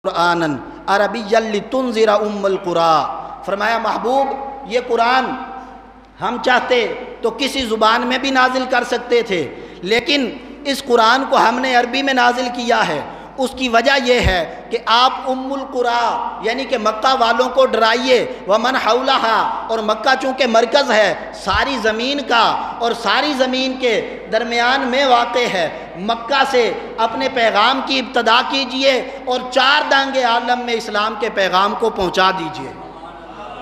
قرآنً عربیًّا لتنذر ام القری، فرمایا محبوب یہ قرآن ہم چاہتے تو کسی زبان میں بھی نازل کر سکتے تھے، لیکن اس قرآن کو ہم نے عربی میں نازل کیا ہے۔ اس کی وجہ یہ ہے کہ آپ ام القری یعنی کہ مکہ والوں کو ڈرائیے، ومن حولہا، اور مکہ چونکہ مرکز ہے ساری زمین کا اور ساری زمین کے درمیان میں واقع ہے، مکہ سے اپنے پیغام کی ابتدا کیجئے اور چار دانگے عالم میں اسلام کے پیغام کو پہنچا دیجئے۔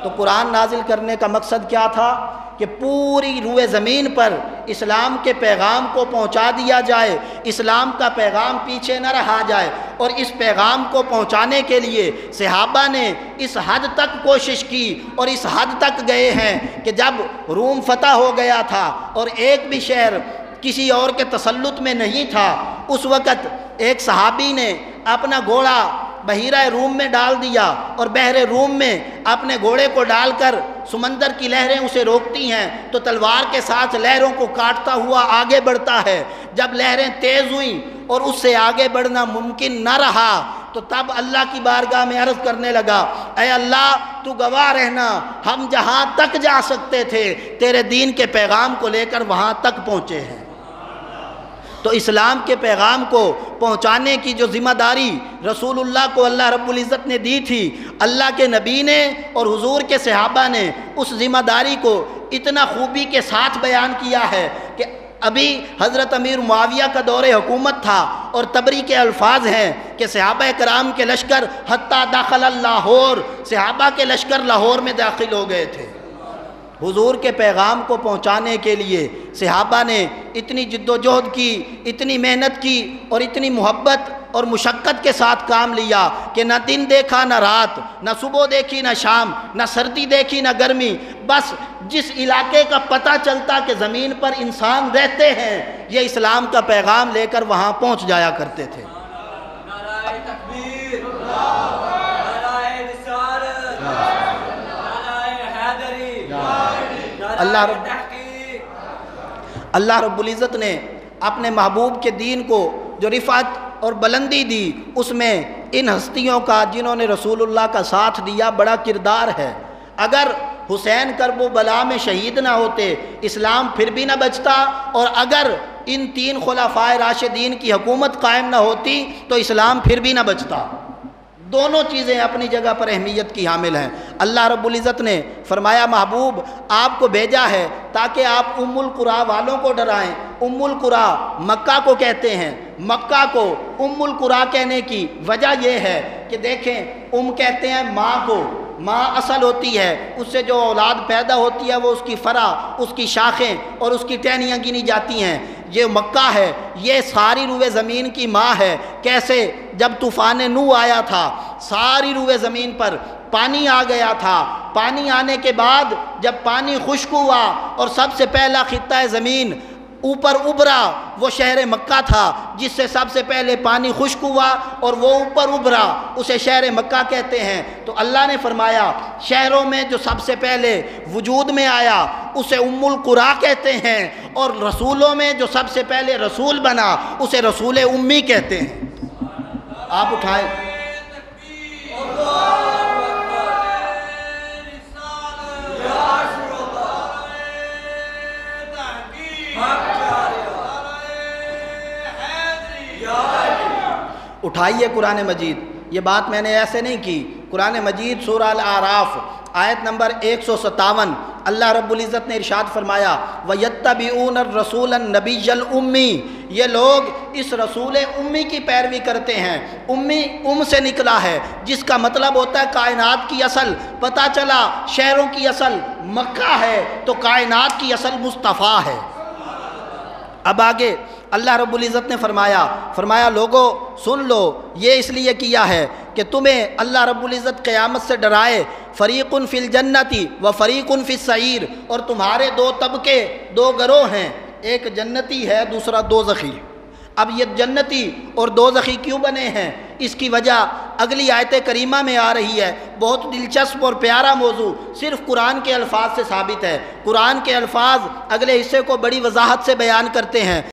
تو قرآن نازل کرنے کا مقصد کیا تھا کہ پوری روئے زمین پر اسلام کے پیغام کو پہنچا دیا جائے، اسلام کا پیغام پیچھے نہ رہا جائے۔ اور اس پیغام کو پہنچانے کے لیے صحابہ نے اس حد تک کوشش کی اور اس حد تک گئے ہیں کہ جب روم فتح ہو گیا تھا اور ایک بھی شہر کسی اور کے تسلط میں نہیں تھا، اس وقت ایک صحابی نے اپنا گھوڑا بحیرہ روم میں ڈال دیا اور بحر روم میں اپنے گھوڑے کو ڈال کر سمندر کی لہریں اسے روکتی ہیں تو تلوار کے ساتھ لہروں کو کاٹتا ہوا آگے بڑھتا ہے۔ جب لہریں تیز ہوئیں اور اس سے آگے بڑھنا ممکن نہ رہا تو تب اللہ کی بارگاہ میں عرض کرنے لگا، اے اللہ تو گواہ رہنا، ہم جہاں تک جا سکتے تھے تیرے دین کے پیغام کو لے کر وہاں تک پہنچے ہیں۔ تو اسلام کے پیغام کو پہنچانے کی جو ذمہ داری رسول اللہ کو اللہ رب العزت نے دی تھی، اللہ کے نبی نے اور حضور کے صحابہ نے اس ذمہ داری کو اتنا خوبی کے ساتھ بیان کیا ہے کہ ابھی حضرت امیر معاویہ کا دور حکومت تھا اور تبری کے الفاظ ہیں کہ صحابہ کرام کے لشکر حتیٰ داخل لاہور، صحابہ کے لشکر لاہور میں داخل ہو گئے تھے۔ حضور کے پیغام کو پہنچانے کے لیے صحابہ نے اتنی جد و جہد کی، اتنی محنت کی اور اتنی محبت اور مشقت کے ساتھ کام لیا کہ نہ دن دیکھا نہ رات، نہ صبح دیکھی نہ شام، نہ سردی دیکھی نہ گرمی، بس جس علاقے کا پتہ چلتا کہ زمین پر انسان رہتے ہیں یہ اسلام کا پیغام لے کر وہاں پہنچ جایا کرتے تھے۔ نعرہ تکبیر، اللہ رب العزت نے اپنے محبوب کے دین کو جو رفعت اور بلندی دی اس میں ان ہستیوں کا جنہوں نے رسول اللہ کا ساتھ دیا بڑا کردار ہے۔ اگر حسین کرب و بلا میں شہید نہ ہوتے اسلام پھر بھی نہ بچتا، اور اگر ان تین خلفائے راشدین کی حکومت قائم نہ ہوتی تو اسلام پھر بھی نہ بچتا۔ دونوں چیزیں اپنی جگہ پر اہمیت کی حامل ہیں۔ اللہ رب العزت نے فرمایا محبوب آپ کو بھیجا ہے تاکہ آپ ام القری والوں کو ڈرائیں۔ ام القری مکہ کو کہتے ہیں۔ مکہ کو ام القری کہنے کی وجہ یہ ہے کہ دیکھیں ام کہتے ہیں ماں کو، ماں اصل ہوتی ہے، اس سے جو اولاد پیدا ہوتی ہے وہ اس کی فرع، اس کی شاخیں اور اس کی ٹہنیاں گنی جاتی ہیں۔ یہ مکہ ہے، یہ ساری روئے زمین کی ماں ہے۔ کیسے؟ جب طوفان نوح آیا تھا ساری روئے زمین پر پانی آ گیا تھا، پانی آنے کے بعد جب پانی خشک ہوا اور سب سے پہلا خطہ زمین اوپر ابھرا وہ شہر مکہ تھا جس سے سب سے پہلے پانی خشک ہوا اور وہ اوپر ابھرا، اسے شہر مکہ کہتے ہیں۔ تو اللہ نے فرمایا شہروں میں جو سب سے پہلے وجود میں آیا اسے ام القری کہتے ہیں، اور رسولوں میں جو سب سے پہلے رسول بنا اسے رسول امی کہتے ہیں۔ آپ اٹھائیں۔ اٹھائیے قرآن مجید، یہ بات میں نے ایسے نہیں کی۔ قرآن مجید سورہ الاعراف آیت نمبر 157 اللہ رب العزت نے ارشاد فرمایا وَيَتَّبِعُونَ الرَّسُولَ النَّبِيَّ الْأُمِّيَّ، یہ لوگ اس رسول امی کی پیروی کرتے ہیں۔ امی ام سے نکلا ہے جس کا مطلب ہوتا ہے کائنات کی اصل۔ پتہ چلا شہروں کی اصل مکہ ہے تو کائنات کی اصل مصطفیٰ ہے۔ اب آگے اللہ رب العزت نے فرمایا لوگو سن لو، یہ اس لیے کیا ہے کہ تمہیں اللہ رب العزت قیامت سے ڈرائے۔ فریقٌ فی الجنۃ و فریقٌ فی السعیر، اور تمہارے دو طبقے، دو گروہ ہیں، ایک جنتی ہے دوسرا دوزخی۔ اب یہ جنتی اور دوزخی کیوں بنے ہیں اس کی وجہ اگلی آیت کریمہ میں آ رہی ہے۔ بہت دلچسپ اور پیارا موضوع صرف قرآن کے الفاظ سے ثابت ہے۔ قرآن کے الفاظ اگلے حصے کو بڑی وضاحت سے بیان کرتے ہیں۔